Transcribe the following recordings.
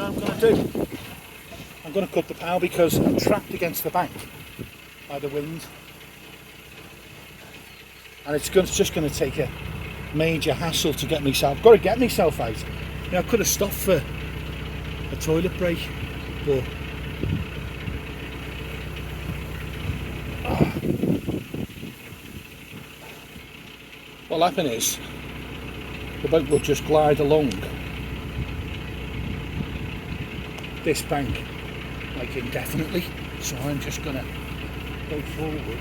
I'm going to do. I'm going to cut the power because I'm trapped against the bank by the wind. And it's just going to take a major hassle to get myself. I've got to get myself out. You know, I could have stopped for a toilet break, but what'll happen is the boat will just glide along this bank like indefinitely. So I'm just going to go forward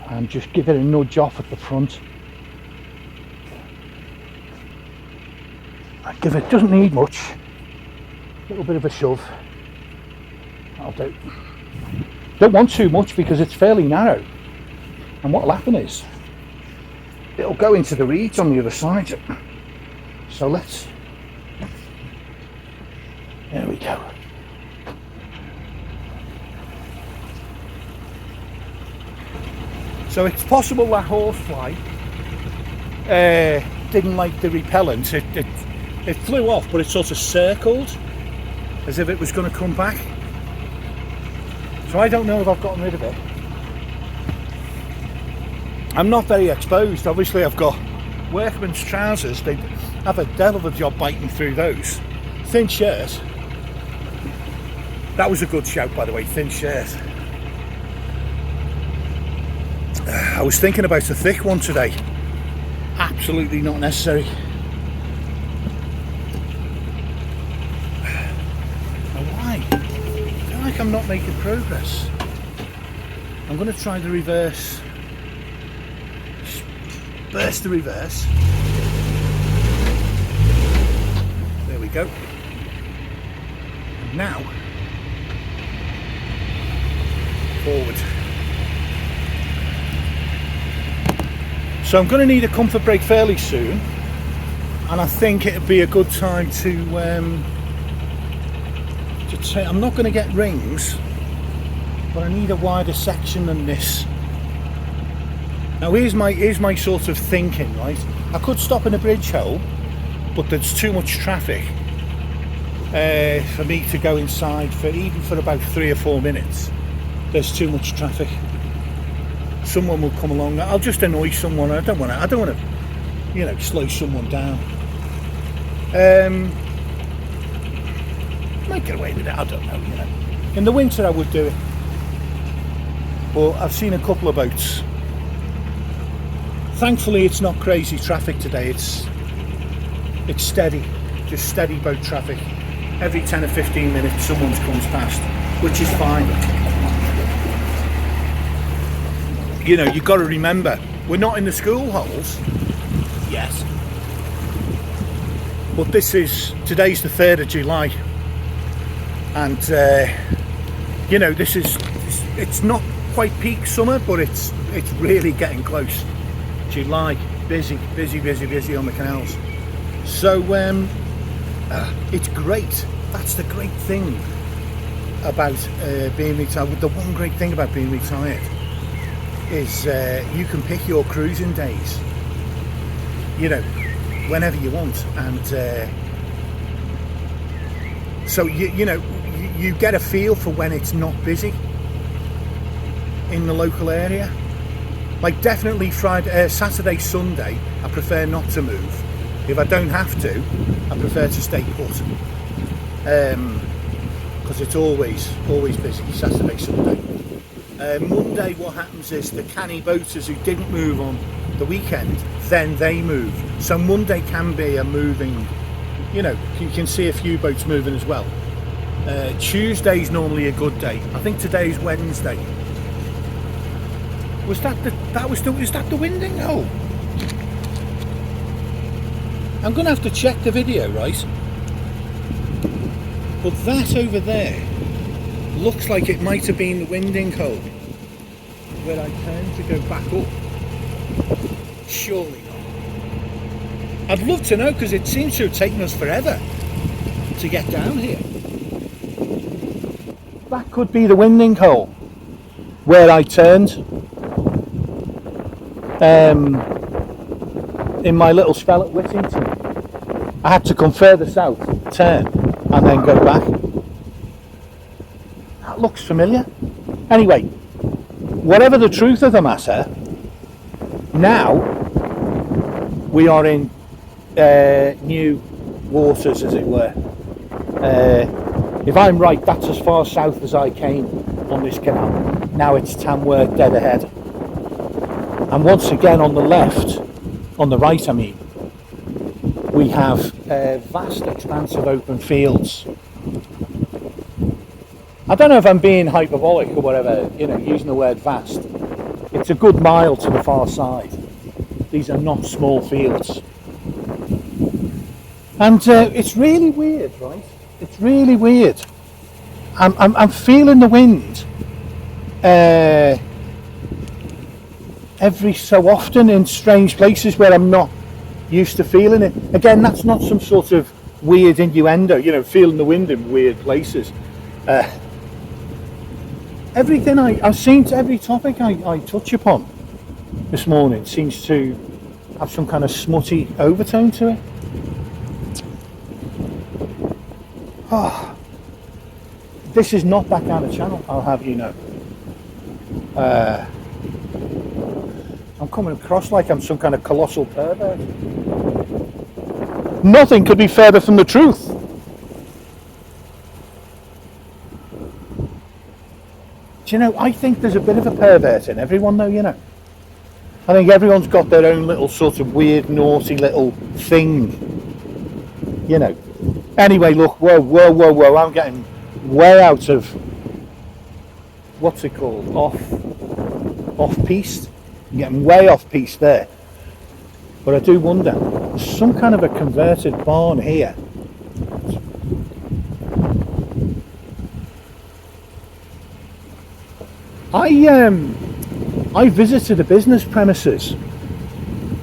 and just give it a nudge off at the front. I give it, doesn't need much, a little bit of a shove, that'll do. Don't want too much because it's fairly narrow, and what'll happen is it'll go into the reeds on the other side. So there we go. So it's possible that horsefly didn't like the repellent. It flew off, but it sort of circled as if it was going to come back. So I don't know if I've gotten rid of it. I'm not very exposed. Obviously I've got workman's trousers. They have a devil of a job biting through those. Thin shirt. That was a good shout, by the way, thin shirt. I was thinking about a thick one today. Absolutely not necessary. Now why? I feel like I'm not making progress. I'm going to try the reverse. Burst the reverse. There we go. And now, forward. So I'm going to need a comfort break fairly soon, and I think it'd be a good time to I'm not going to get rings, but I need a wider section than this. Now here's my sort of thinking, right? I could stop in a bridge hole, but there's too much traffic for me to go inside for even for about 3 or 4 minutes. There's too much traffic. Someone will come along. I'll just annoy someone. I don't want to, you know, slow someone down. Might get away with it. I don't know. You know, in the winter I would do it, but I've seen a couple of boats. Thankfully, it's not crazy traffic today. It's steady, just steady boat traffic. Every 10 or 15 minutes, someone comes past, which is fine. You know, you've got to remember, we're not in the school holes yet, but today's the 3rd of July, and you know, it's not quite peak summer, but it's really getting close. July, busy on the canals. So it's great. That's the great thing about being retired. The one great thing about being retired is you can pick your cruising days, you know, whenever you want, and so you know, you get a feel for when it's not busy in the local area. Like definitely Friday, Saturday, Sunday, I prefer not to move. If I don't have to, I prefer to stay put, because it's always busy Saturday, Sunday. Monday, what happens is the canny boaters who didn't move on the weekend, then they move. So Monday can be a moving, you know, you can see a few boats moving as well. Tuesday's normally a good day. I think today's Wednesday. Was that the winding hole? I'm going to have to check the video, right? But that over there looks like it might have been the winding hole where I turned to go back up. Surely not. I'd love to know, because it seems to have taken us forever to get down here. That could be the winding hole where I turned in my little spell at Whittington. I had to come further south, turn, and then go back. That looks familiar. Anyway, whatever the truth of the matter, now we are in new waters, as it were. If I'm right, that's as far south as I came on this canal. Now it's Tamworth dead ahead. And once again on the left, on the right I mean, we have a vast expanse of open fields. I don't know if I'm being hyperbolic or whatever, using the word vast. It's a good mile to the far side. These are not small fields. And it's really weird, right? It's really weird. I'm feeling the wind every so often in strange places where I'm not used to feeling it. Again, that's not some sort of weird innuendo, feeling the wind in weird places. Everything I've seen, to every topic I touch upon this morning seems to have some kind of smutty overtone to it. Oh, this is not that kind of channel, I'll have you know. I'm coming across like I'm some kind of colossal pervert. Nothing could be further from the truth. Do you know, I think there's a bit of a pervert in everyone though, I think everyone's got their own little sort of weird, naughty little thing, Anyway, look, whoa, I'm getting way out of, what's it called, off-piste. I'm getting way off-piste there. But I do wonder, there's some kind of a converted barn here. I visited a business premises,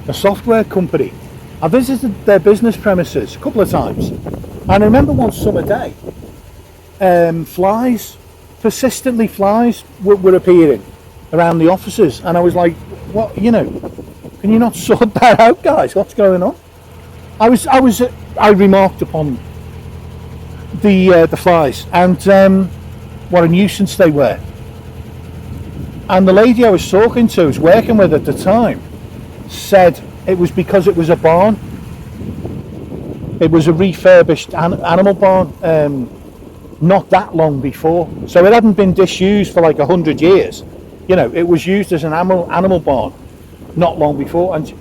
a software company. I visited their business premises a couple of times. And I remember one summer day, persistently flies were appearing around the offices. And I was like, what, can you not sort that out, guys? What's going on? I remarked upon the flies and what a nuisance they were. And the lady I was talking to, was working with at the time, said it was because it was a barn. It was a refurbished animal barn, not that long before. So it hadn't been disused for like 100 years. It was used as an animal barn not long before. And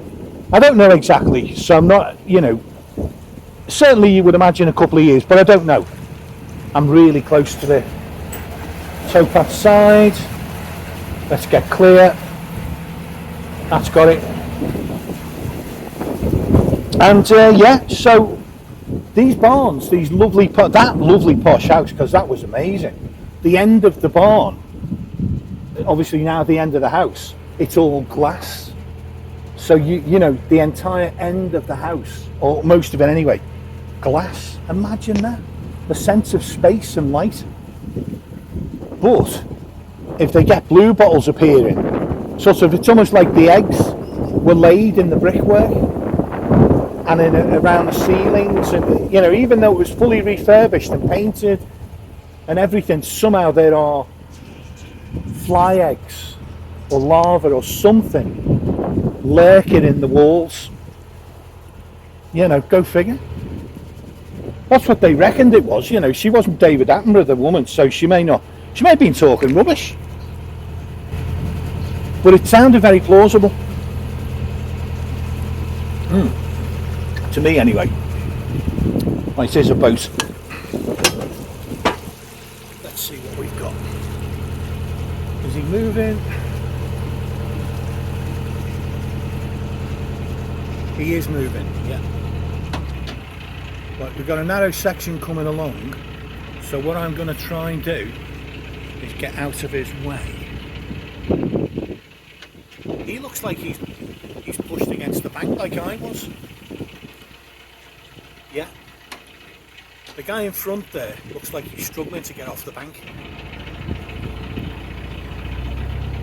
I don't know exactly, so I'm not, certainly you would imagine a couple of years, but I don't know. I'm really close to the towpath side. Let's get clear. That's got it. And yeah, so these barns, that lovely posh house, because that was amazing. The end of the barn, obviously now the end of the house, it's all glass. So the entire end of the house, or most of it anyway, glass. Imagine that. The sense of space and light. But if they get blue bottles appearing, it's almost like the eggs were laid in the brickwork and around the ceilings, and even though it was fully refurbished and painted and everything, somehow there are fly eggs or larvae or something lurking in the walls. Go figure. That's what they reckoned it was. She wasn't David Attenborough, the woman, so she may have been talking rubbish. But it sounded very plausible. To me, anyway. Right, here's a boat. Let's see what we've got. Is he moving? He is moving, yeah. Right, we've got a narrow section coming along. So what I'm going to try and do is get out of his way. He looks like he's pushed against the bank like I was. Yeah. The guy in front there looks like he's struggling to get off the bank.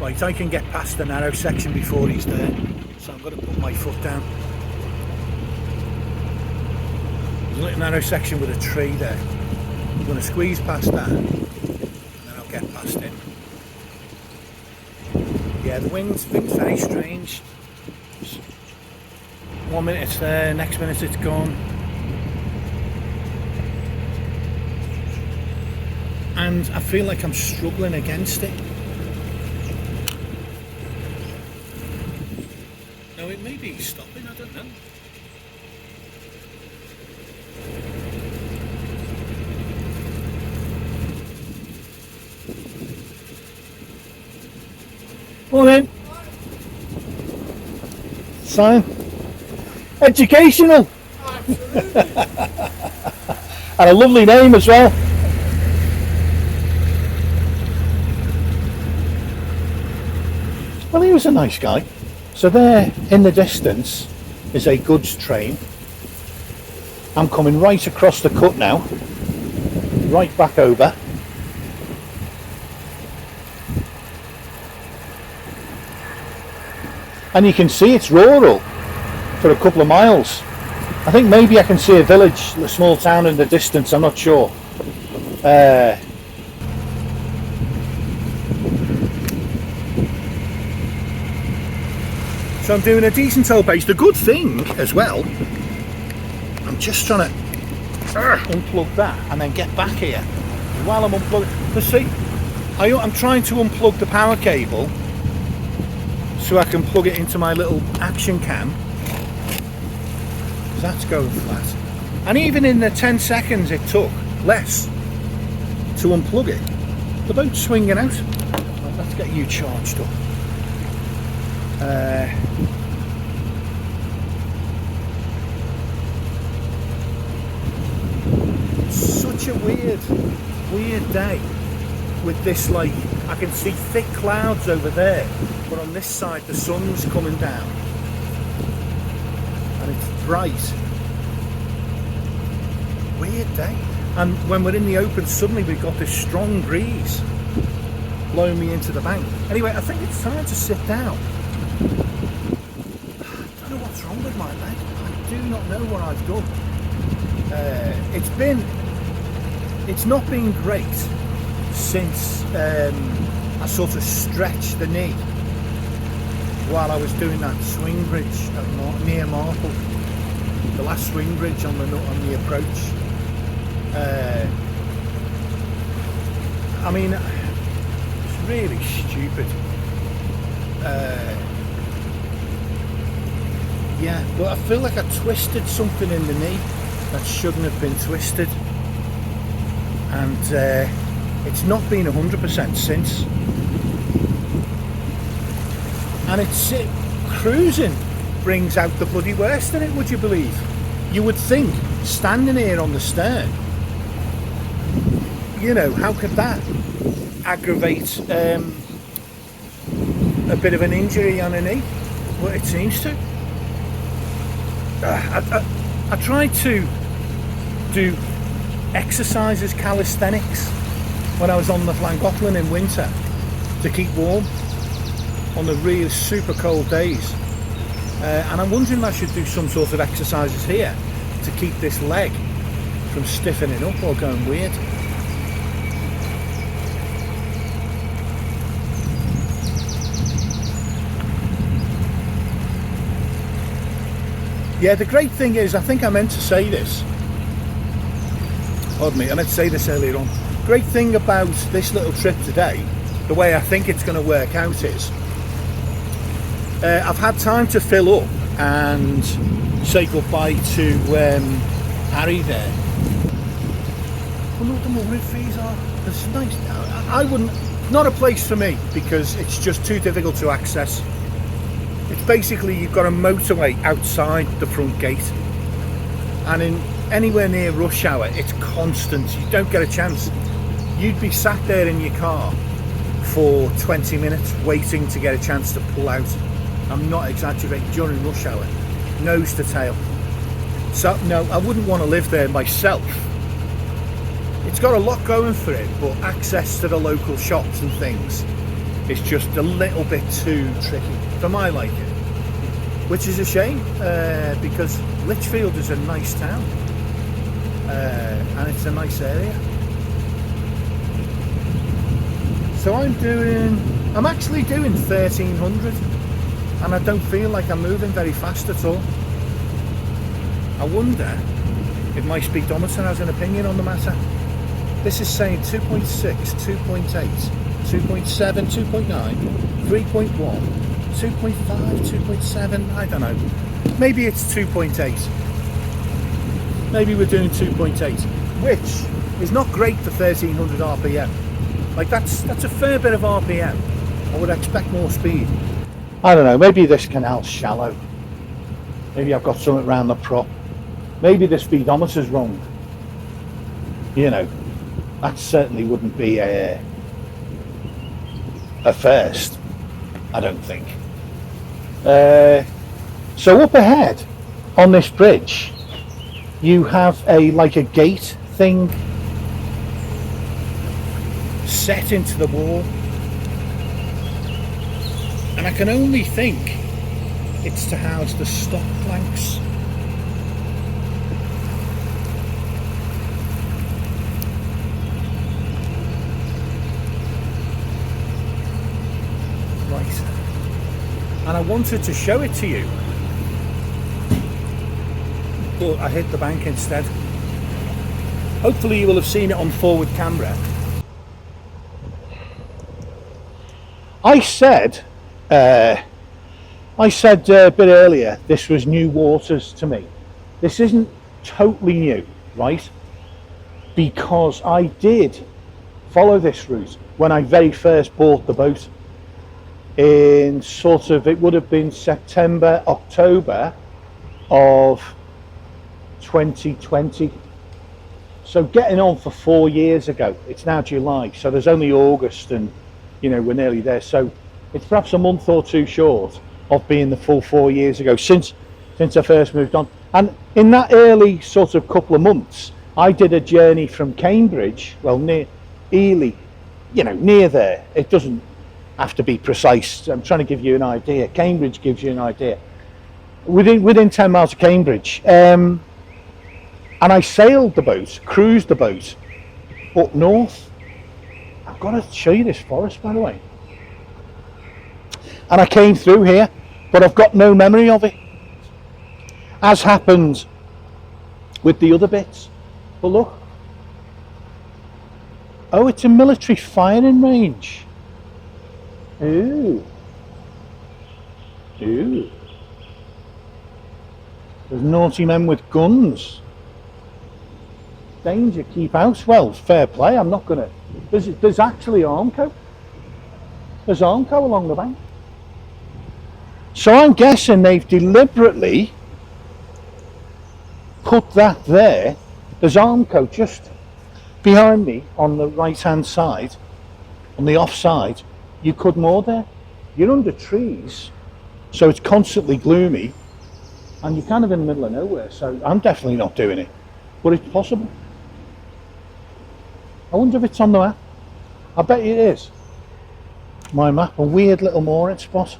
Right, I can get past the narrow section before he's there. So I'm going to put my foot down. There's a little narrow section with a tree there. I'm going to squeeze past that and then I'll get past it. Yeah, the wind's very strange. 1 minute it's there, next minute it's gone. And I feel like I'm struggling against it. No, it may be stopping, I don't know. Morning. Sign. Educational. And a lovely name as well. Well, he was a nice guy. So there in the distance is a goods train. I'm coming right across the cut now, right back over. And you can see it's rural for a couple of miles. I think maybe I can see a village, a small town in the distance, I'm not sure. So I'm doing a decent old pace. The good thing as well, I'm just trying to unplug that and then get back here while I'm unplugging. Let's see, I'm trying to unplug the power cable so I can plug it into my little action cam. That's going flat. And even in the 10 seconds it took, less, to unplug it, the boat's swinging out. Right, let's get you charged up. Such a weird day with this, like, I can see thick clouds over there, but on this side the sun's coming down and it's bright. Weird day. And when we're in the open, suddenly we've got this strong breeze blowing me into the bank. Anyway, I think it's time to sit down. I don't know what's wrong with my leg. I do not know what I've done. It's not been great since I sort of stretched the knee while I was doing that swing bridge near Marple, the last swing bridge on the approach. I mean, it's really stupid. Yeah, but I feel like I twisted something in the knee that shouldn't have been twisted, and it's not been 100% since. And cruising brings out the bloody worst in it, would you believe? You would think, standing here on the stern, you know, how could that aggravate a bit of an injury on a knee? Well, it seems to. I tried to do exercises, calisthenics, when I was on the Llangollen in winter to keep warm on the really super cold days, and I'm wondering if I should do some sort of exercises here to keep this leg from stiffening up or going weird. Yeah, the great thing is, I think I meant to say this, pardon me, I meant to say this earlier on. Great thing about this little trip today, the way I think it's going to work out is, I've had time to fill up and say goodbye to Harry there. I wonder what the mooring fees are. It's nice. I wouldn't, not a place for me, because it's just too difficult to access. It's basically, you've got a motorway outside the front gate, and in anywhere near rush hour it's constant. You don't get a chance. You'd be sat there in your car for 20 minutes waiting to get a chance to pull out. I'm not exaggerating, during rush hour, nose to tail. So no, I wouldn't want to live there myself. It's got a lot going for it, but access to the local shops and things is just a little bit too tricky for my liking, which is a shame, because Lichfield is a nice town. and it's a nice area. So I'm actually doing 1300, and I don't feel like I'm moving very fast at all. I wonder if my speedometer has an opinion on the matter. This is saying 2.6, 2.8, 2.7, 2.9, 3.1, 2.5, 2.7, I don't know. Maybe it's 2.8. Maybe we're doing 2.8, which is not great for 1300 RPM. Like that's a fair bit of RPM. I would expect more speed. I don't know, maybe this canal's shallow. Maybe I've got something around the prop. Maybe the speedometer's wrong. You know, that certainly wouldn't be a first, I don't think. So up ahead on this bridge, you have like a gate thing set into the wall, and I can only think it's to house the stop planks. Right, and I wanted to show it to you, but I hit the bank instead. Hopefully you will have seen it on forward camera. I said a bit earlier this was new waters to me. This isn't totally new, right? Because I did follow this route when I very first bought the boat in sort of, it would have been September, October of 2020. So getting on for 4 years ago. It's now July, so there's only August, and you know, we're nearly there. So it's perhaps a month or two short of being the full 4 years ago since I first moved on. And in that early sort of couple of months, I did a journey from Cambridge, well, near Ely, you know, near there. It doesn't have to be precise. I'm trying to give you an idea. Cambridge gives you an idea. Within 10 miles of Cambridge. And I sailed the boat, cruised the boat up north. I've got to show you this forest, by the way. And I came through here, but I've got no memory of it, as happened with the other bits. But look, oh, it's a military firing range. Ooh, ooh. There's naughty men with guns. Danger, keep out. Well, fair play. I'm not gonna. There's actually Armco. There's Armco along the bank. So I'm guessing they've deliberately put that there. There's Armco just behind me on the right hand side, on the off side. You could moor there. You're under trees, so it's constantly gloomy, and you're kind of in the middle of nowhere. So I'm definitely not doing it, but it's possible. I wonder if it's on the map. I bet it is. My map, a weird little mooring spot.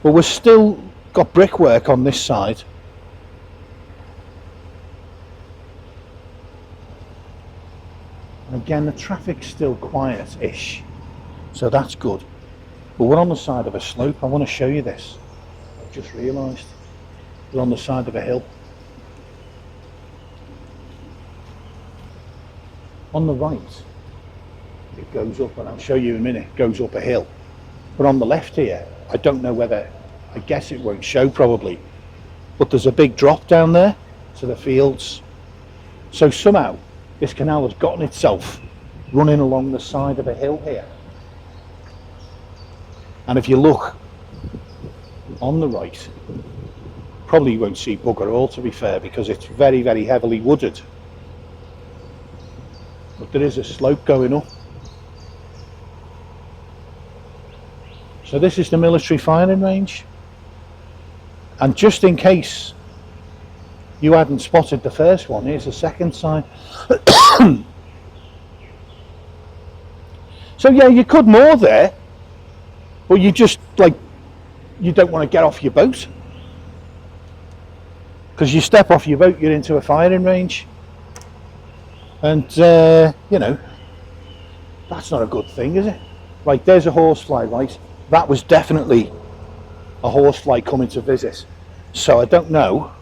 But we've still got brickwork on this side. And again, the traffic's still quiet-ish, so that's good. But we're on the side of a slope. I want to show you this. I've just realised we're on the side of a hill. On the right, it goes up, and I'll show you in a minute, goes up a hill. But on the left here, I don't know whether, I guess it won't show probably, but there's a big drop down there to the fields. So somehow this canal has gotten itself running along the side of a hill here. And if you look on the right, probably you won't see bugger all, to be fair, because it's very, very heavily wooded. But there is a slope going up. So this is the military firing range. And just in case you hadn't spotted the first one, here's the second sign. So yeah, you could moor there, but you just, like, you don't want to get off your boat. Because you step off your boat, you're into a firing range. And you know, that's not a good thing, is it? Right, there's a horsefly, right? That was definitely a horsefly coming to visit. So I don't know.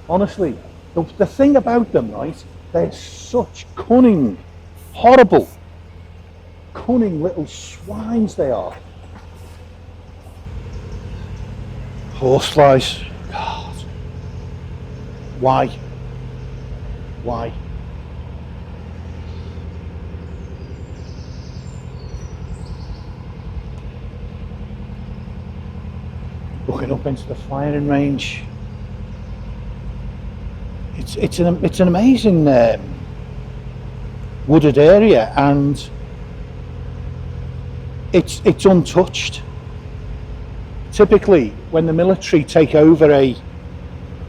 Honestly, the thing about them, right? They're such cunning, horrible, cunning little swines they are. Horseflies. God. Why? Why? Looking up into the firing range. It's an amazing wooded area, and it's untouched. Typically, when the military take over a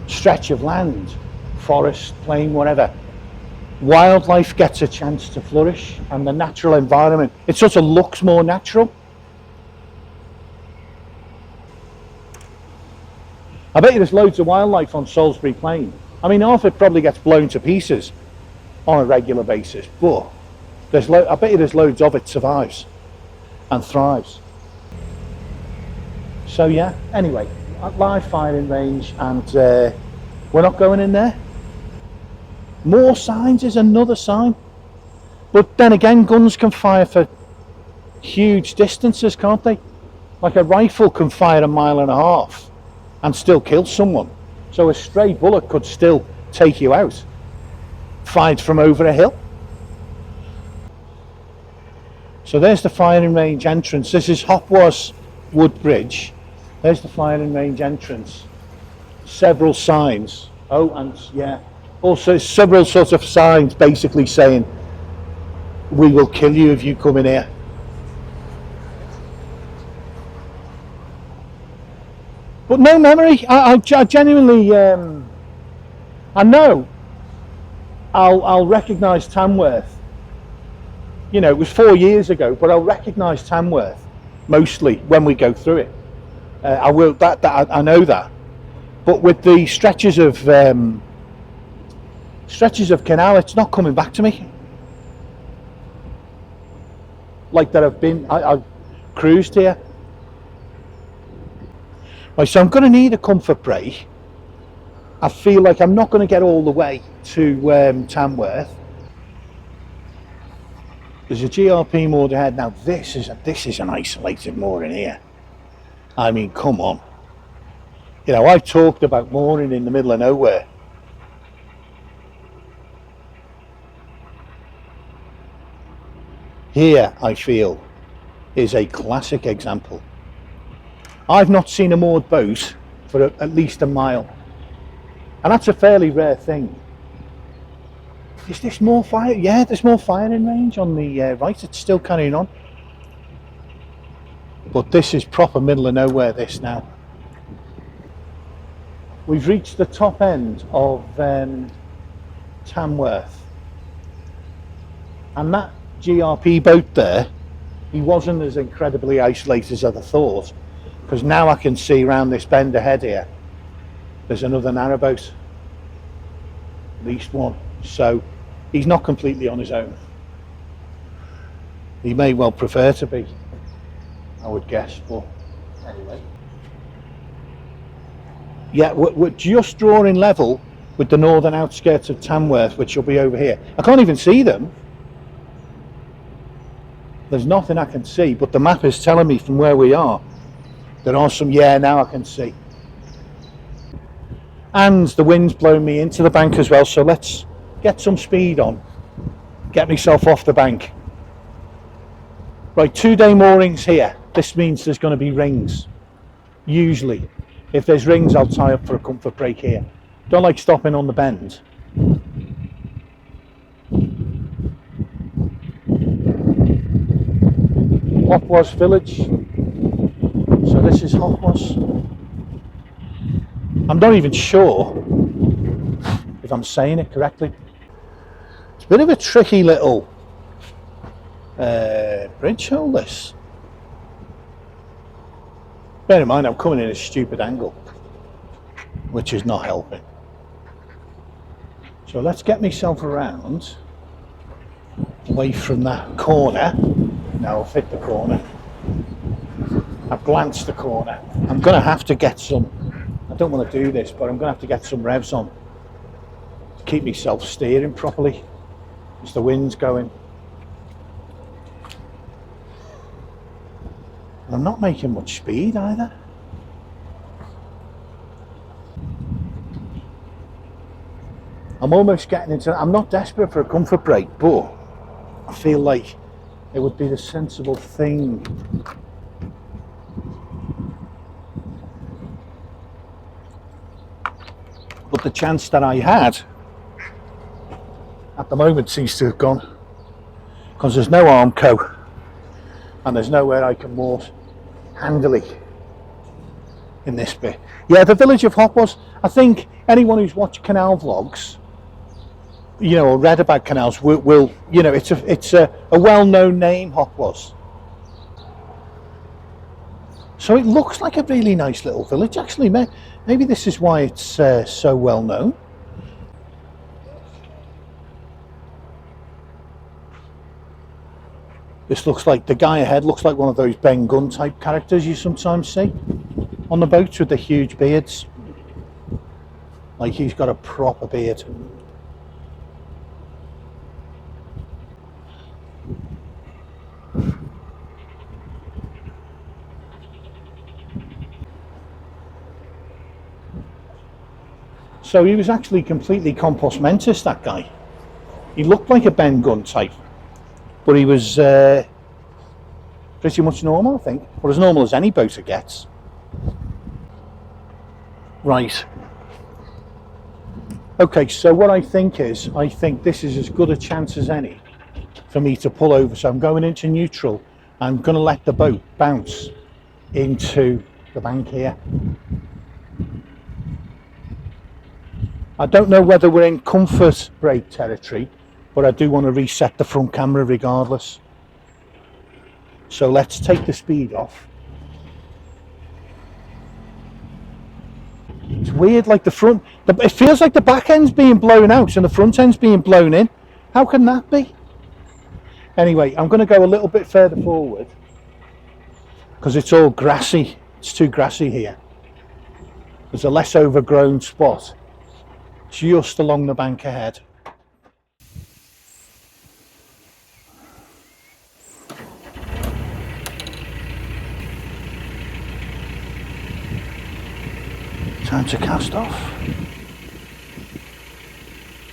stretch of land, forest, plain, whatever, wildlife gets a chance to flourish, and the natural environment, it sort of looks more natural. I bet you there's loads of wildlife on Salisbury Plain. I mean, half it probably gets blown to pieces on a regular basis, but I bet you there's loads of it survives and thrives. So yeah, anyway, live firing range, and we're not going in there. More signs is another sign. But then again, guns can fire for huge distances, can't they? Like a rifle can fire 1.5 miles and still kill someone. So a stray bullet could still take you out, fired from over a hill. So there's the firing range entrance. This is Hopwas Woodbridge. There's the firing range entrance. Several signs. Oh, and yeah, also several sorts of signs basically saying, we will kill you if you come in here. But no memory. I genuinely, I know I'll recognise Tamworth. You know, it was 4 years ago, but I'll recognise Tamworth mostly when we go through it. I will. I know that. But with the stretches of canal, it's not coming back to me. Like that I've cruised here. Right, so I'm going to need a comfort break. I feel like I'm not going to get all the way to Tamworth. There's a GRP moored ahead. Now this is an isolated mooring here. I mean, come on. You know, I've talked about mooring in the middle of nowhere. Here, I feel, is a classic example. I've not seen a moored boat for at least 1 mile. And that's a fairly rare thing. Is this more fire? Yeah, there's more firing range on the right. It's still carrying on. But this is proper middle of nowhere, this now. We've reached the top end of Tamworth. And that GRP boat there, he wasn't as incredibly isolated as I thought. Because now I can see around this bend ahead here, there's another narrowboat. At least one. So he's not completely on his own. He may well prefer to be, I would guess, but anyway. Yeah, we're just drawing level with the northern outskirts of Tamworth, which will be over here. I can't even see them. There's nothing I can see, but the map is telling me from where we are. There are some, yeah, now I can see. And the wind's blowing me into the bank as well, so let's get some speed on. Get myself off the bank. Right, 2-day moorings here. This means there's going to be rings. Usually. If there's rings, I'll tie up for a comfort break here. Don't like stopping on the bend. Hopwas Village. So this is Hopwas. I'm not even sure if I'm saying it correctly. It's a bit of a tricky little bridge hole, this. Bear in mind I'm coming in a stupid angle, which is not helping. So let's get myself around, away from that corner. Now I've hit the corner. I've glanced the corner. I'm going to have to get some, I don't want to do this, but I'm going to have to get some revs on to keep myself steering properly as the wind's going. And I'm not making much speed either. I'm almost getting into, I'm not desperate for a comfort brake, but I feel like it would be the sensible thing. But the chance that I had at the moment seems to have gone, because there's no Armco and there's nowhere I can more handily in this bit. Yeah, the village of Hopwas, I think anyone who's watched canal vlogs, you know, or read about canals will you know, it's a well-known name, Hopwas. So it looks like a really nice little village actually. Maybe this is why it's so well known. This looks like, the guy ahead looks like one of those Ben Gunn type characters you sometimes see on the boats with the huge beards. Like he's got a proper beard. So he was actually completely compos mentis, that guy. He looked like a Ben Gunn type, but he was pretty much normal, I think, or as normal as any boater gets. Right. Okay, so what I think this is as good a chance as any for me to pull over. So I'm going into neutral. I'm going to let the boat bounce into the bank here. I don't know whether we're in comfort brake territory, but I do want to reset the front camera regardless. So let's take the speed off. It's weird, like the front, it feels like the back end's being blown out and the front end's being blown in. How can that be? Anyway, I'm going to go a little bit further forward because it's all grassy. It's too grassy here. There's a less overgrown spot just along the bank ahead. Time to cast off.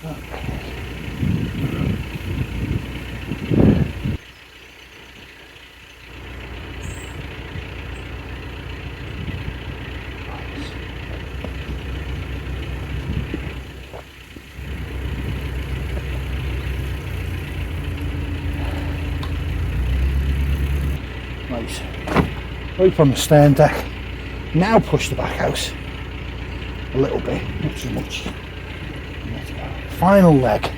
Okay. Right, rope on the stern deck. Now push the back out a little bit, not too much. Final leg.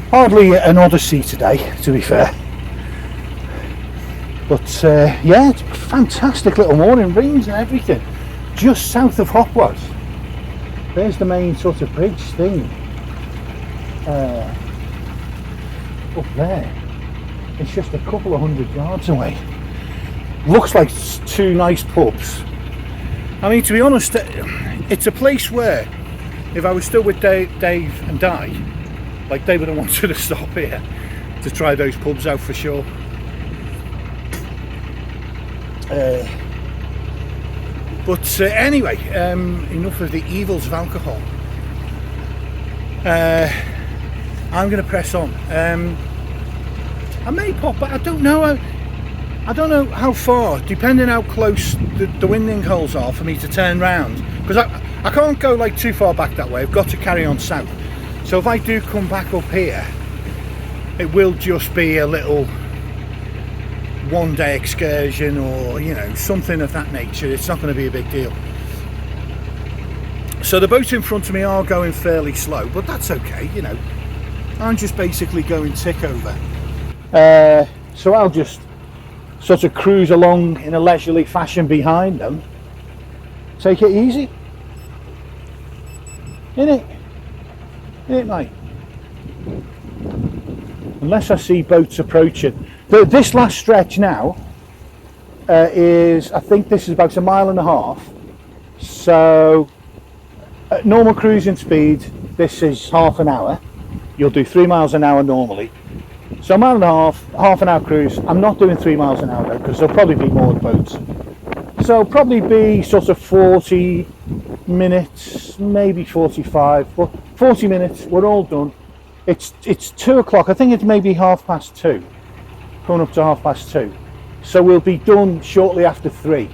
Hardly an odyssey today, to be fair. But yeah, it's a fantastic little morning, rings and everything. Just south of Hopwas. There's the main sort of bridge thing. Up there. It's just a couple of 100 yards away. Looks like two nice pubs. I mean, to be honest, it's a place where if I was still with Dave and Di, like they would have wanted to stop here to try those pubs out for sure. But anyway, enough of the evils of alcohol. I'm going to press on. I may pop back, I don't know how far, depending how close the winding holes are for me to turn round, because I can't go like too far back that way. I've got to carry on south. So if I do come back up here, it will just be a little one-day excursion, or you know, something of that nature. It's not going to be a big deal. So the boats in front of me are going fairly slow, but that's okay, you know. I'm just basically going tick over. So I'll just sort of cruise along in a leisurely fashion behind them. Take it easy. Innit? Innit, mate? Unless I see boats approaching. This last stretch now is, I think this is about 1.5 miles. So at normal cruising speed, this is half an hour. You'll do 3 miles an hour normally. So 1.5 miles, half an hour cruise. I'm not doing 3 miles an hour though, because there'll probably be more boats. So probably be sort of 40 minutes, maybe 45, but 40 minutes, we're all done. It's 2 o'clock, I think it's maybe 2:30, coming up to 2:30. So we'll be done shortly after 3.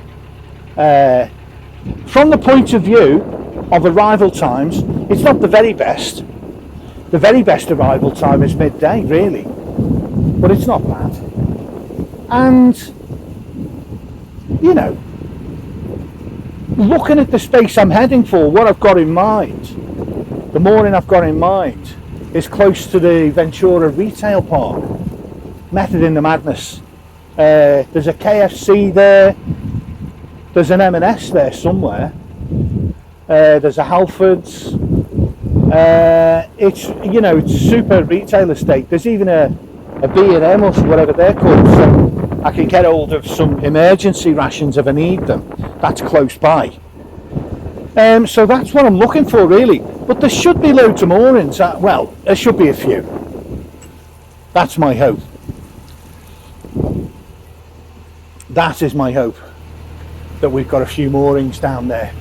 From the point of view of arrival times, it's not the very best. The very best arrival time is midday, really, but it's not bad. And, you know, looking at the space I'm heading for, what I've got in mind, the mooring I've got in mind is close to the Ventura retail park, Method in the Madness. There's a KFC there, there's an M&S there somewhere, there's a Halfords. It's, you know, it's a super retail estate. There's even a B&M or whatever they're called, so I can get hold of some emergency rations if I need them. That's close by. So that's what I'm looking for, really. But there should be loads of moorings. Well, there should be a few. That's my hope. That is my hope, that we've got a few moorings down there.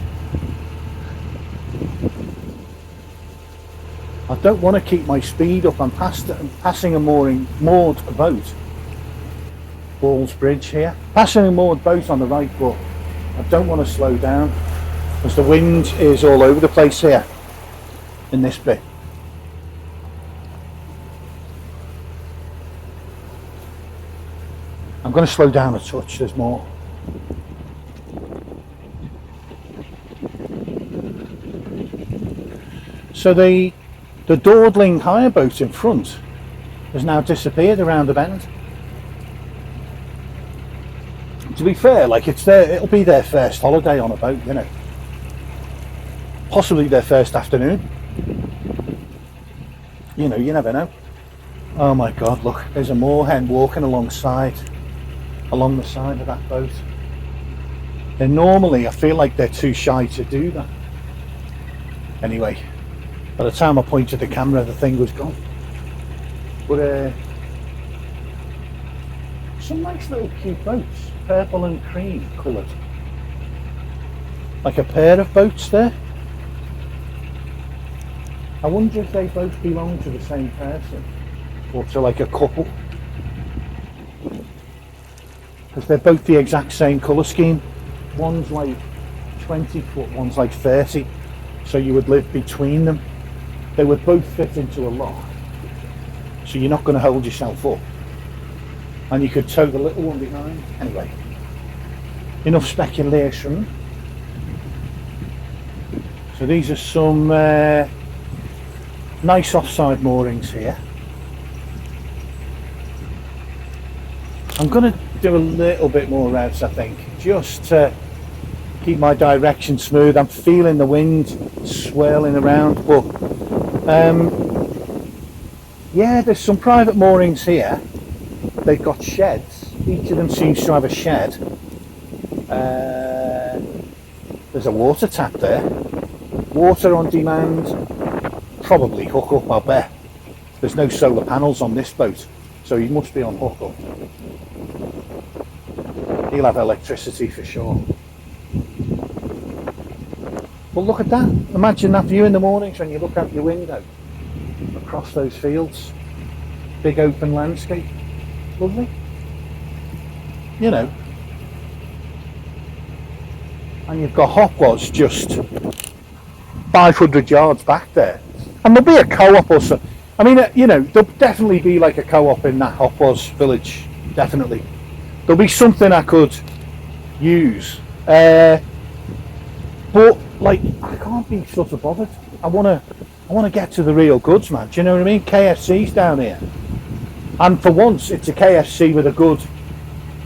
I don't want to keep my speed up. I'm passing a moored boat. Balls Bridge here. Passing a moored boat on the right, but I don't want to slow down because the wind is all over the place here in this bit. I'm going to slow down a touch, there's more. So the dawdling hire boat in front has now disappeared around the bend. To be fair, like, it'll be their first holiday on a boat, you know. Possibly their first afternoon. You know, you never know. Oh my God, look, there's a moorhen walking along the side of that boat. And normally I feel like they're too shy to do that. Anyway, by the time I pointed the camera, the thing was gone. But some nice little cute boats, purple and cream coloured. Like a pair of boats there. I wonder if they both belong to the same person, or to like a couple. Because they're both the exact same colour scheme. One's like 20 foot, one's like 30. So you would live between them. They would both fit into a lock. So you're not going to hold yourself up. And you could tow the little one behind. Anyway, enough speculation. So these are some nice offside moorings here. I'm going to do a little bit more routes, I think, just to keep my direction smooth. I'm feeling the wind swirling around, but yeah, there's some private moorings here. They've got sheds. Each of them seems to have a shed. There's a water tap there. Water on demand. Probably hook up, I'll bet. There's no solar panels on this boat, so he must be on hook up. He'll have electricity for sure. But look at that. Imagine that view in the mornings when you look out your window across those fields. Big open landscape. Lovely. You know. And you've got Hopwas just 500 yards back there. And there'll be a co-op or so. I mean, you know, there'll definitely be like a co-op in that Hopwas village. Definitely. There'll be something I could use. But, like, I can't be sort of bothered. I want to get to the real goods, man. Do you know what I mean? KFC's down here. And for once, it's a KFC with a good,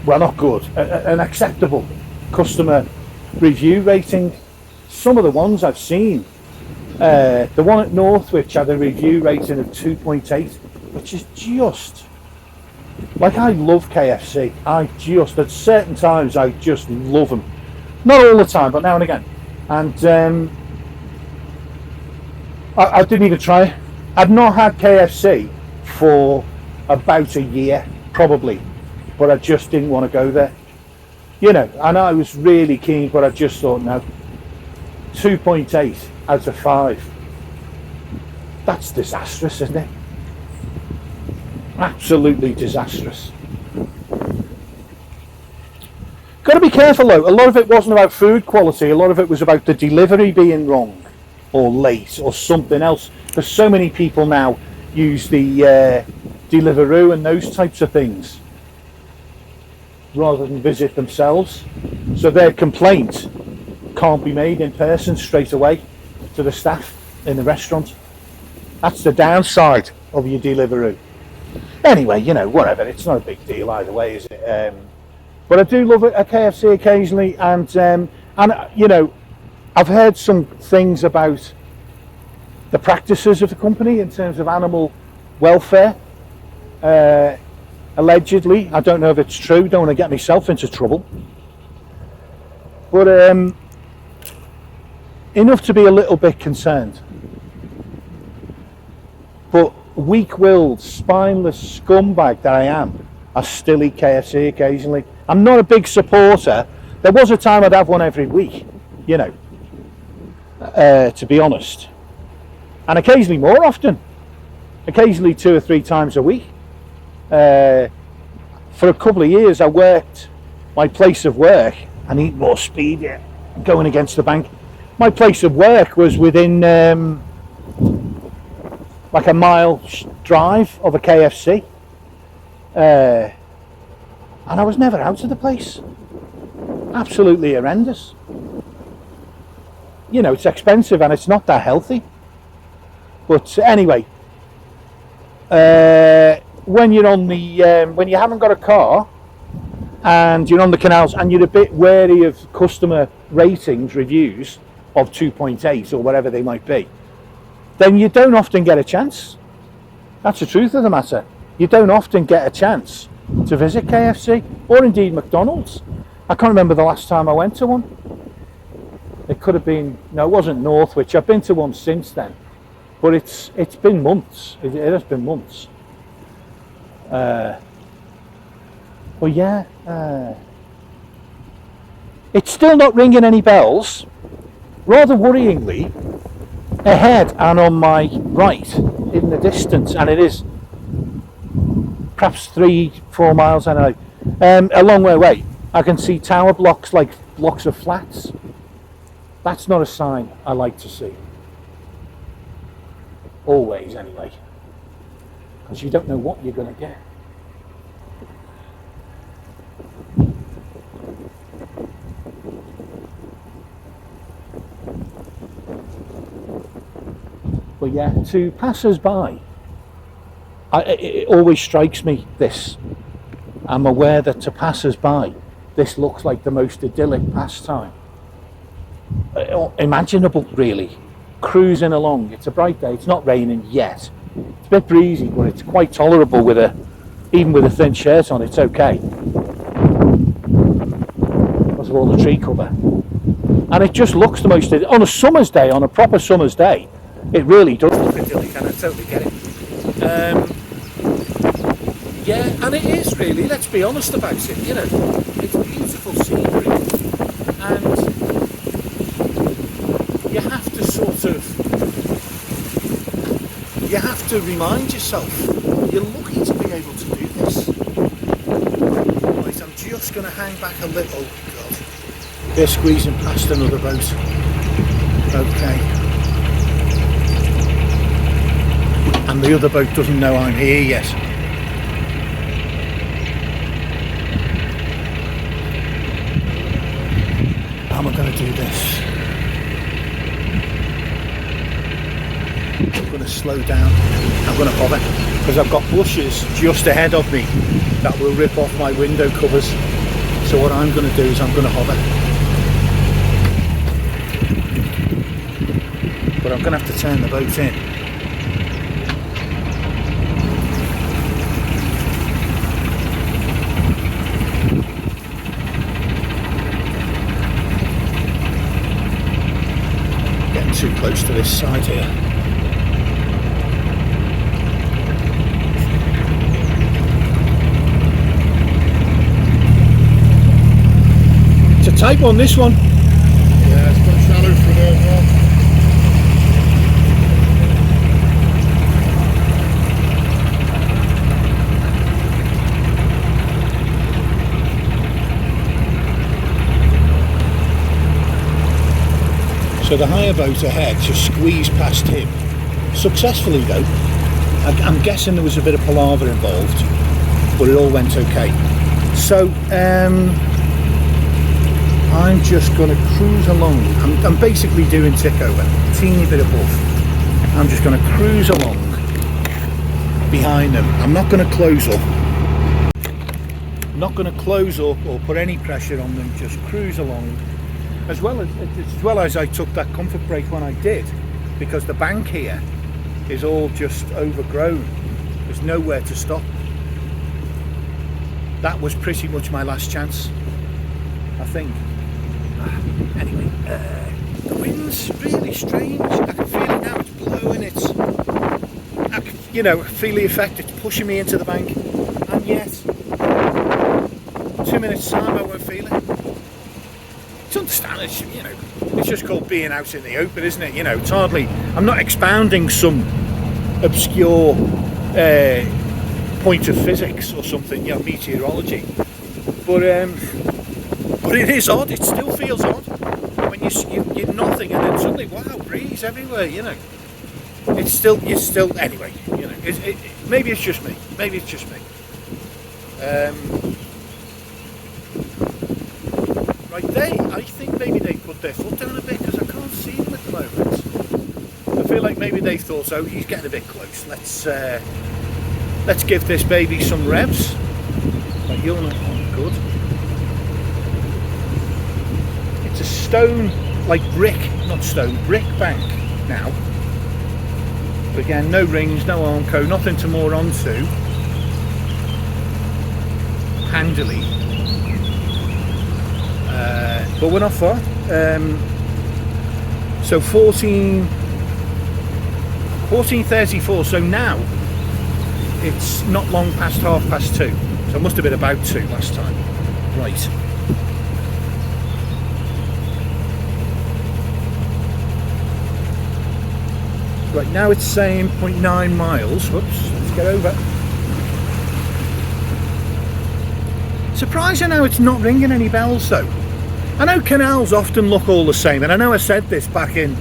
well, not good, an acceptable customer review rating. Some of the ones I've seen, The one at Northwich had a review rating of 2.8, which is just like, I love KFC. At certain times I just love them. Not all the time, but now and again. And I didn't even try it. I'd not had KFC for about a year, probably, but I just didn't want to go there. You know, and I was really keen, but I just thought, no. 2.8 out of 5. That's disastrous, isn't it? Absolutely disastrous. Got to be careful though. A lot of it wasn't about food quality. A lot of it was about the delivery being wrong or late or something else. Because so many people now use the Deliveroo and those types of things rather than visit themselves. So their complaint can't be made in person straight away to the staff in the restaurant. That's the downside of your Deliveroo. Anyway, you know, whatever. It's not a big deal either way, is it? But I do love a KFC occasionally, and you know, I've heard some things about the practices of the company in terms of animal welfare. Allegedly, I don't know if it's true. Don't want to get myself into trouble, but enough to be a little bit concerned. But weak-willed, spineless scumbag that I am, I still eat KFC occasionally. I'm not a big supporter. There was a time I'd have one every week, you know, to be honest. And occasionally more often. Occasionally 2 or 3 times a week. For a couple of years I worked my place of work, I need more speed here, going against the bank. My place of work was within like a mile drive of a KFC, and I was never out of the place. Absolutely horrendous. You know, it's expensive and it's not that healthy. But anyway, when you're on the when you haven't got a car and you're on the canals and you're a bit wary of customer ratings, reviews of 2.8 or whatever they might be, then you don't often get a chance. That's the truth of the matter. You don't often get a chance to visit KFC or indeed McDonald's. I can't remember the last time I went to one. It could have been, no, it wasn't Northwich. I've been to one since then, but it's been months. It has been months. Well, yeah, it's still not ringing any bells. Rather worryingly, ahead and on my right in the distance, and it is perhaps 3-4 miles, I don't know, a long way away, I can see tower blocks like blocks of flats. That's not a sign I like to see. Always, anyway, because you don't know what you're going to get. But yeah, to passers-by, it always strikes me this. I'm aware that to passers-by, this looks like the most idyllic pastime imaginable, really. Cruising along, it's a bright day, it's not raining yet. It's a bit breezy, but it's quite tolerable even with a thin shirt on, it's okay. Because of all the tree cover. And it just looks the most, on a summer's day, on a proper summer's day, it really does look idyllic, and I totally get it. Yeah, and it is really, let's be honest about it, you know, it's beautiful scenery, and you have to you have to remind yourself, you're lucky to be able to do this. Right, I'm just going to hang back a little. God, they're squeezing past another boat. Okay. And the other boat doesn't know I'm here yet. How am I going to do this? I'm going to slow down. I'm going to hover because I've got bushes just ahead of me that will rip off my window covers. So what I'm going to do is I'm going to hover. but I'm going to have to turn the boat in. Getting too close to this side here. It's a tight one, this one. Yeah, it's got shallow through there as well. So the higher boat ahead just squeezed past him. Successfully though. I'm guessing there was a bit of palaver involved, but it all went okay. So I'm just going to cruise along. I'm basically doing tick over, teeny bit above. I'm just going to cruise along behind them. I'm not going to close up. I'm not going to close up or put any pressure on them. Just cruise along. As well as I took that comfort break when I did, because the bank here is all just overgrown. There's nowhere to stop. That was pretty much my last chance, I think. Anyway, the wind's really strange. I can feel it now. It's blowing. I can, feel the effect. It's pushing me into the bank, and yet 2 minutes time I won't feel it. It's understandable, it's just called being out in the open, isn't it? It's hardly, I'm not expounding some obscure point of physics or something, meteorology, but it is odd. It still feels odd when you're nothing and then suddenly, wow, breeze everywhere, it's still, anyway, maybe it's just me, right, I think maybe they put their foot down a bit because I can't see them at the moment. I feel like maybe they thought, oh, he's getting a bit close. Let's give this baby some revs. Like, you're not good. It's a stone, like brick bank now. But again, no rings, no armco, nothing to moor onto. Handily. But we're not far. So 14:34. So now it's not long past 2:30. So it must have been about 2 last time. Right. Right, now it's saying 0.9 miles. Whoops, let's get over. Surprising how it's not ringing any bells though. I know canals often look all the same, and I know I said this back in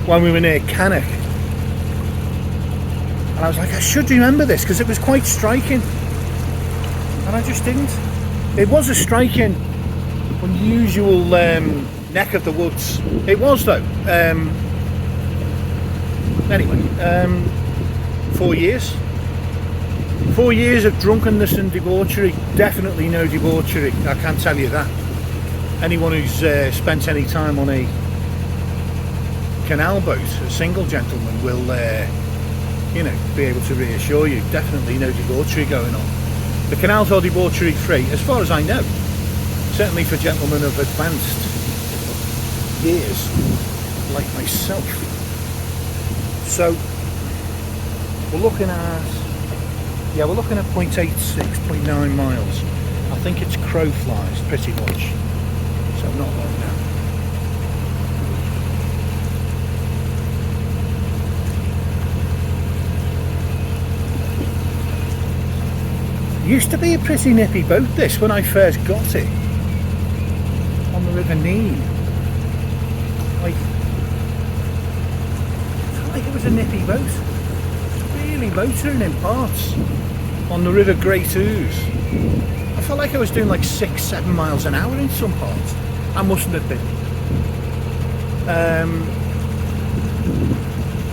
when we were near Cannock, and I was like, I should remember this because it was quite striking, and I just didn't. It was a striking, unusual neck of the woods. It was though. Anyway, 4 years. 4 years of drunkenness and debauchery. Definitely no debauchery, I can tell you that. Anyone who's spent any time on a canal boat, a single gentleman, will be able to reassure you, definitely no debauchery going on. The canals are debauchery free, as far as I know, certainly for gentlemen of advanced years like myself. So we're looking at 0.86, 0.9 miles. I think it's crow flies pretty much, so not long now. Used to be a pretty nippy boat this when I first got it on the River Nene. I felt like it was a nippy boat. Really motoring in parts on the River Great Ouse. I felt like I was doing like 6-7 miles an hour in some parts. I mustn't have been.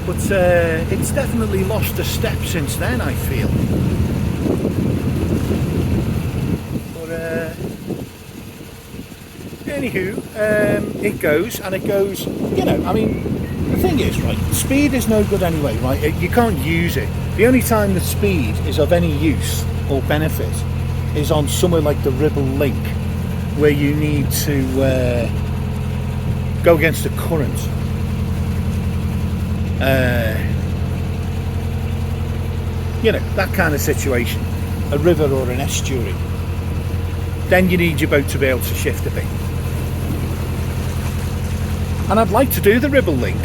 But it's definitely lost a step since then, I feel. But anywho, it goes, and it goes, I mean, the thing is, right, speed is no good anyway, right? You can't use it. The only time that speed is of any use or benefit is on somewhere like the Ribble Link, where you need to go against the current. You know, that kind of situation, a river or an estuary. Then you need your boat to be able to shift a bit. And I'd like to do the Ribble Link.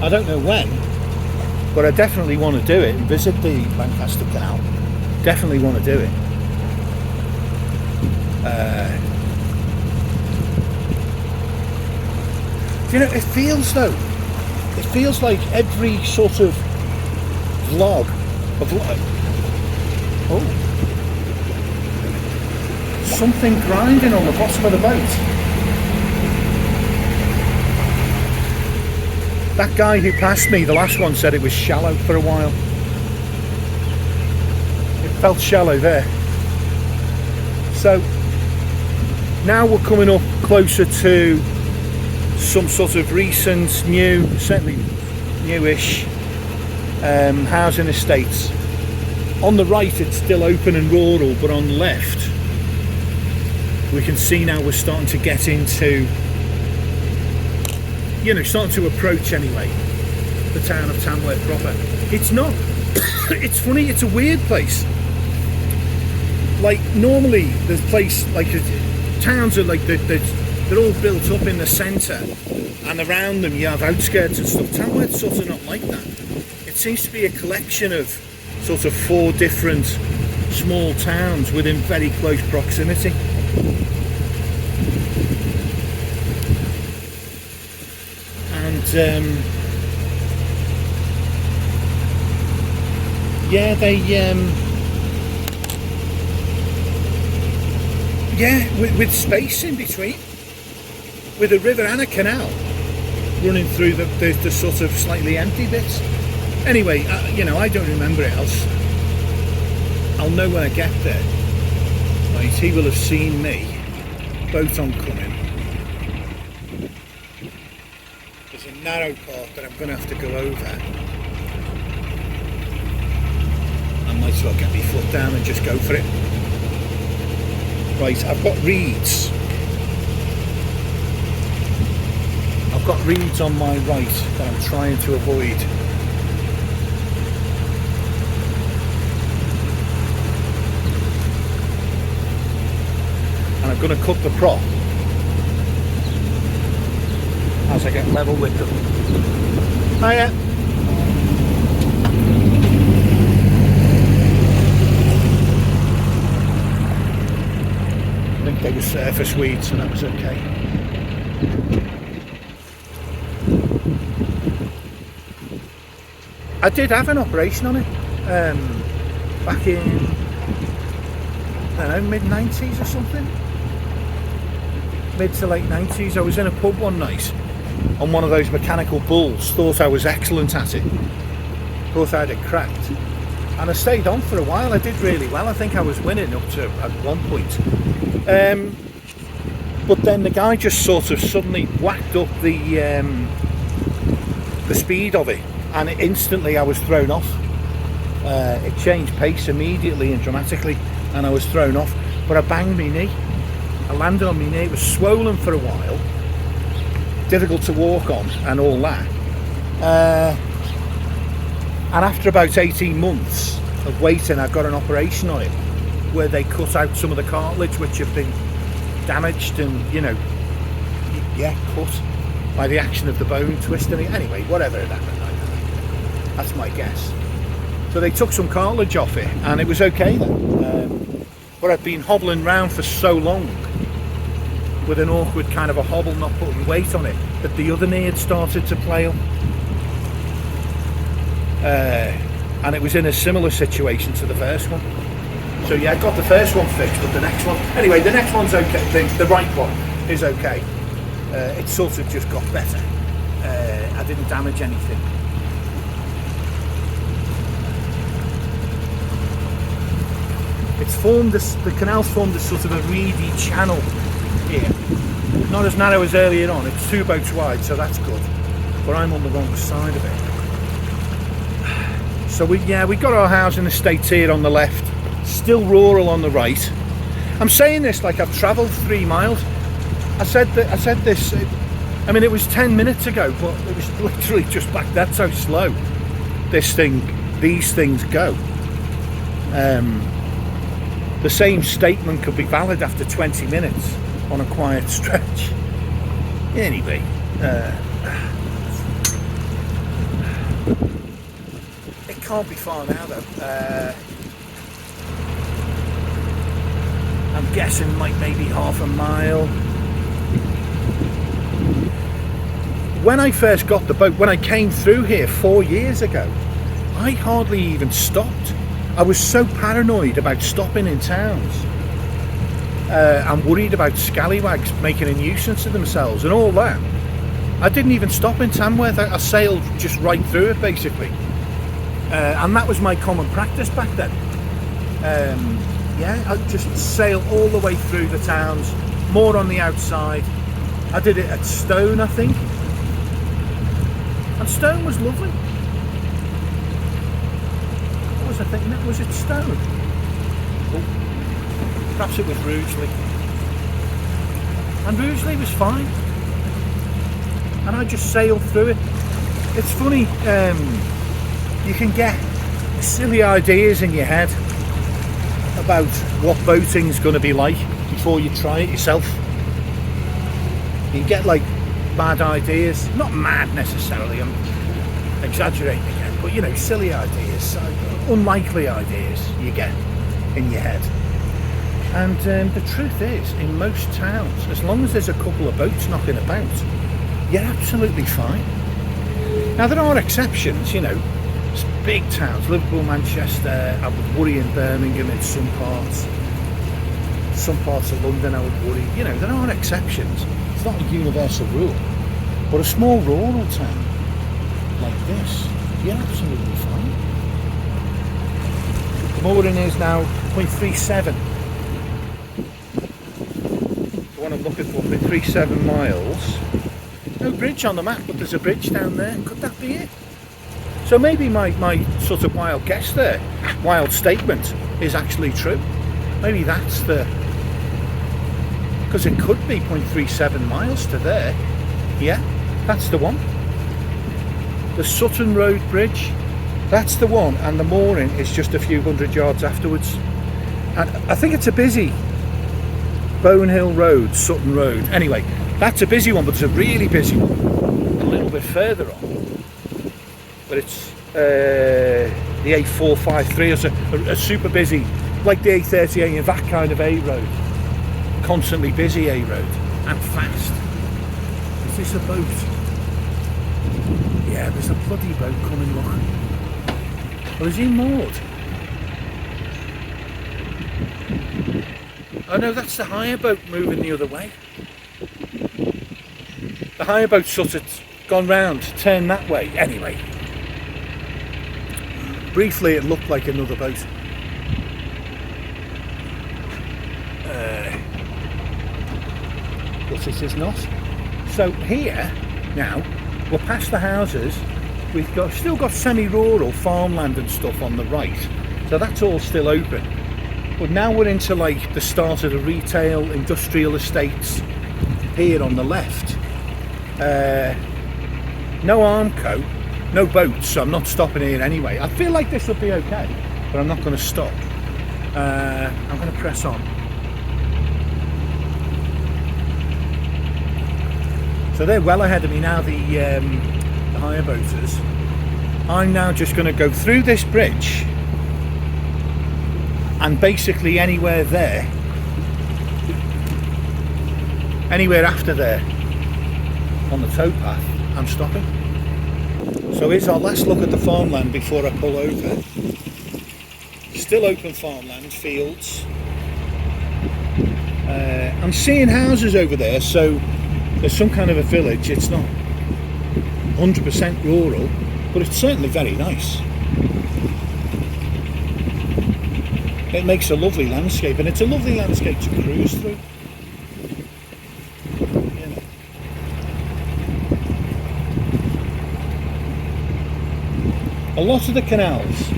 I don't know when, but I definitely want to do it and visit the Lancaster Canal. Definitely want to do it. You know, it feels like every sort of vlog, oh, something grinding on the bottom of the boat. That guy who passed me, the last one, said it was shallow for a while. It felt shallow there. So now we're coming up closer to some sort of recent, new, certainly newish housing estates. On the right it's still open and rural, but on the left we can see now we're starting to get into, you know, starting to approach anyway the town of Tamworth proper. It's not it's funny, it's a weird place. Like normally there's place like towns are like they're all built up in the centre, and around them you have outskirts and stuff. Tamworth's sort of not like that. It seems to be a collection of sort of 4 different small towns within very close proximity. And yeah, they yeah, with space in between, with a river and a canal running through the sort of slightly empty bits. Anyway, you know, I don't remember it. I'll know when I get there. Right, he will have seen me. Boat oncoming. There's a narrow part that I'm going to have to go over. I might as well get my foot down and just go for it. Right, I've got reeds. I've got reeds on my right that I'm trying to avoid. And I'm going to cut the prop as I get level with them. Hiya. I think they were surface weeds, so that was okay. I did have an operation on it back in, I don't know, mid-90s or something. Mid to late 90s. I was in a pub one night on one of those mechanical bulls. Thought I was excellent at it. Thought I'd have cracked. And I stayed on for a while. I did really well. I think I was winning up to at one point. But then the guy just sort of suddenly whacked up the speed of it, and instantly I was thrown off. It changed pace immediately and dramatically, and I was thrown off. But I banged my knee. I landed on my knee. It was swollen for a while, difficult to walk on and all that. And after about 18 months of waiting, I got an operation on it where they cut out some of the cartilage which had been damaged and, you know, yeah, cut by the action of the bone twisting it. Anyway, whatever it happened, that's my guess. So they took some cartilage off it and it was okay then. But I'd been hobbling around for so long with an awkward kind of a hobble, not putting weight on it, that the other knee had started to play up. And it was in a similar situation to the first one. So yeah, I got the first one fixed, but the next one, anyway, the next one's okay. The right one is okay. It sort of just got better. I didn't damage anything. It's formed this, the canal's formed this sort of a reedy channel here. Not as narrow as earlier on. It's 2 boats wide, so that's good. but I'm on the wrong side of it. So we got our housing estates here on the left, still rural on the right. I'm saying this like I've travelled 3 miles. I said this, I mean, it was 10 minutes ago, but it was literally just back. That's how slow these things go. The same statement could be valid after 20 minutes on a quiet stretch. Anyway, it can't be far now though. I'm guessing like maybe half a mile. When I first got the boat, when I came through here 4 years ago, I hardly even stopped. I was so paranoid about stopping in towns. I'm worried about scallywags making a nuisance of themselves and all that. I didn't even stop in Tamworth. I sailed just right through it basically. And that was my common practice back then. Yeah, I'd just sail all the way through the towns, more on the outside. I did it at Stone, I think. And Stone was lovely. What was I thinking? Was it Stone? Oh, perhaps it was Rugeley. And Rugeley was fine. And I just sailed through it. It's funny, you can get silly ideas in your head about what boating's going to be like before you try it yourself. You get like mad ideas, not mad necessarily, I'm exaggerating again, but you know, silly ideas, unlikely ideas you get in your head. And the truth is, in most towns, as long as there's a couple of boats knocking about, you're absolutely fine. Now there are exceptions, you know, big towns, Liverpool, Manchester, I would worry in Birmingham in some parts of London I would worry, you know, there are exceptions. It's not a universal rule, but a small rural town like this, you're absolutely fine. The mooring is now 0.37. The one I'm looking for, 0.37 miles. No bridge on the map, but there's a bridge down there. Could that be it? So maybe my sort of wild guess there, wild statement, is actually true. Maybe that's the... because it could be 0.37 miles to there. Yeah, that's the one. The Sutton Road Bridge, that's the one, and the mooring is just a few hundred yards afterwards. And I think it's a busy Bone Hill Road, Sutton Road. Anyway, that's a busy one, but there's a really busy one a little bit further on. But it's the A453, it's a super busy, like the A30A and that kind of A road. Constantly busy A road and fast. Is this a boat? Yeah, there's a bloody boat coming, look. Or is he moored? Oh no, that's the hire boat moving the other way. The hire boat sort of gone round, turned that way. Anyway, briefly it looked like another boat. But it is not. So here, now, we're past the houses. We've still got semi-rural farmland and stuff on the right. So that's all still open. But now we're into like the start of the retail, industrial estates here on the left. No Armco, no boats, so I'm not stopping here anyway. I feel like this would be okay, but I'm not going to stop. I'm going to press on. So they're well ahead of me now, the hire boaters. I'm now just going to go through this bridge and basically anywhere there, anywhere after there on the towpath, I'm stopping. So here's our last look at the farmland before I pull over. Still open farmland, fields. I'm seeing houses over there, so there's some kind of a village. It's not 100% rural, but it's certainly very nice. It makes a lovely landscape, and it's a lovely landscape to cruise through. You know. a lot of the canals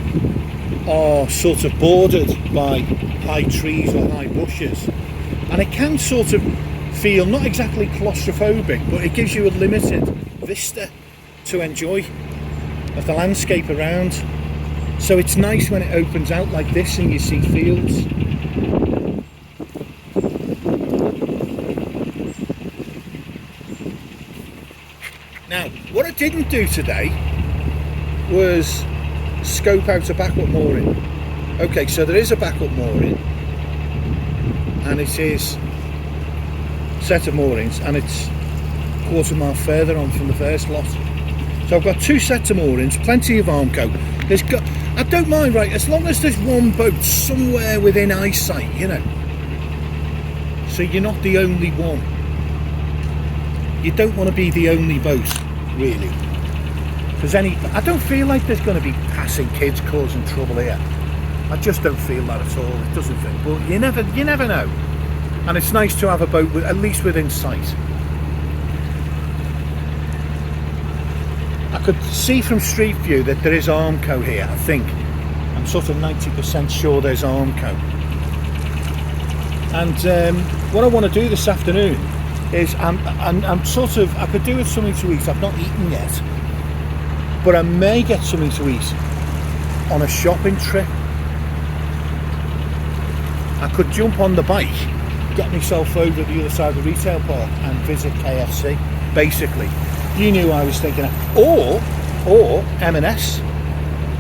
are sort of bordered by high trees or high bushes, and it can sort of feel not exactly claustrophobic, but it gives you a limited vista to enjoy of the landscape around. So it's nice when it opens out like this and you see fields. Now, what I didn't do today was scope out a backup mooring. Okay, so there is a backup mooring, and it is a set of moorings, and it's a quarter mile further on from the first lot. So I've got two sets of moorings, plenty of Armco. I don't mind, right, as long as there's one boat somewhere within eyesight, you know. So you're not the only one. You don't want to be the only boat, really. Because I don't feel like there's going to be passing kids causing trouble here. I just don't feel that at all. It doesn't feel. But you never know. And it's nice to have a boat at least within sight. I could see from street view that there is Armco here, I think. I'm sort of 90% sure there's Armco. And what I want to do this afternoon is I could do with something to eat. I've not eaten yet, but I may get something to eat on a shopping trip. I could jump on the bike, get myself over the other side of the retail park and visit KFC, basically. You knew I was thinking of, or M&S,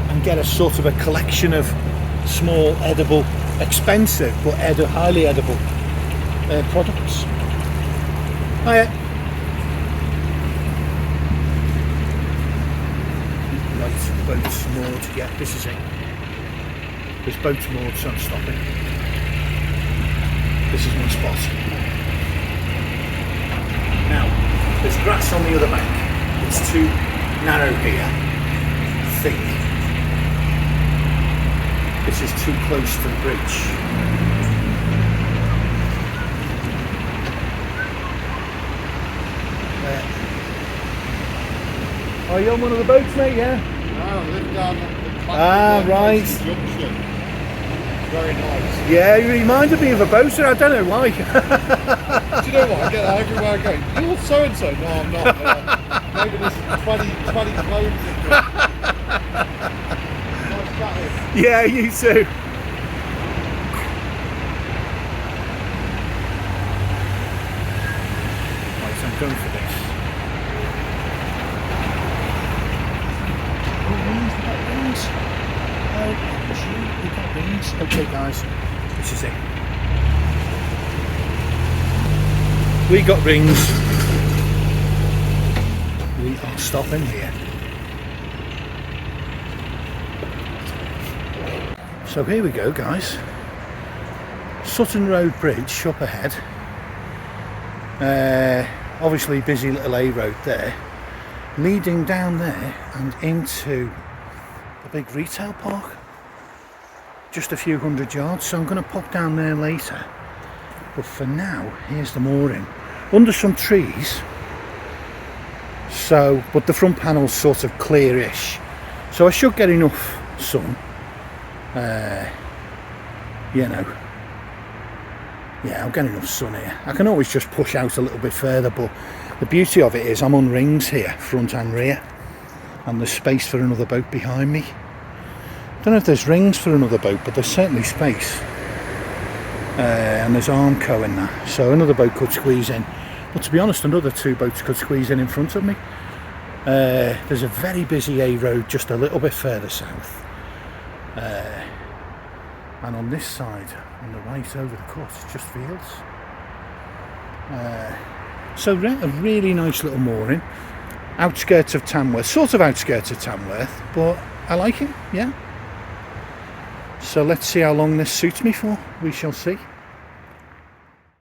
and get a sort of a collection of small edible, expensive but highly edible products. Hiya. Right, boat's moored. Yeah, this is it. There's boats moored, so I'm stopping. This is my spot. Now, there's grass on the other bank. It's too narrow here, I think. This is too close to the bridge. Are you on one of the boats, mate? Yeah? No, I live down the right. Junction. Very nice. Yeah, you reminded me of a boater, I don't know why. Do you know what? I get that everywhere I go. You're so and so. No, I'm not. Maybe there's 20 clones in there. Nice chatting. Yeah, you too. Right, I'm going for this. Okay guys, this is it. We got rings. We are stopping here. So here we go guys. Sutton Road Bridge up ahead. Obviously busy little A road there. Leading down there and into the big retail park. Just a few hundred yards, so I'm going to pop down there later. But for now, here's the mooring under some trees. So, but the front panel's sort of clearish, so I should get enough sun. You know, yeah, I'll get enough sun here. I can always just push out a little bit further, but the beauty of it is I'm on rings here, front and rear, and there's space for another boat behind me. I don't know if there's rings for another boat, but there's certainly space. And there's Armco in that, so another boat could squeeze in. But to be honest, another two boats could squeeze in front of me. There's a very busy A road just a little bit further south. And on this side, on the right over the cut, it's just fields. So a really nice little mooring. Outskirts of Tamworth, sort of outskirts of Tamworth, but I like it, yeah. So let's see how long this suits me for. We shall see.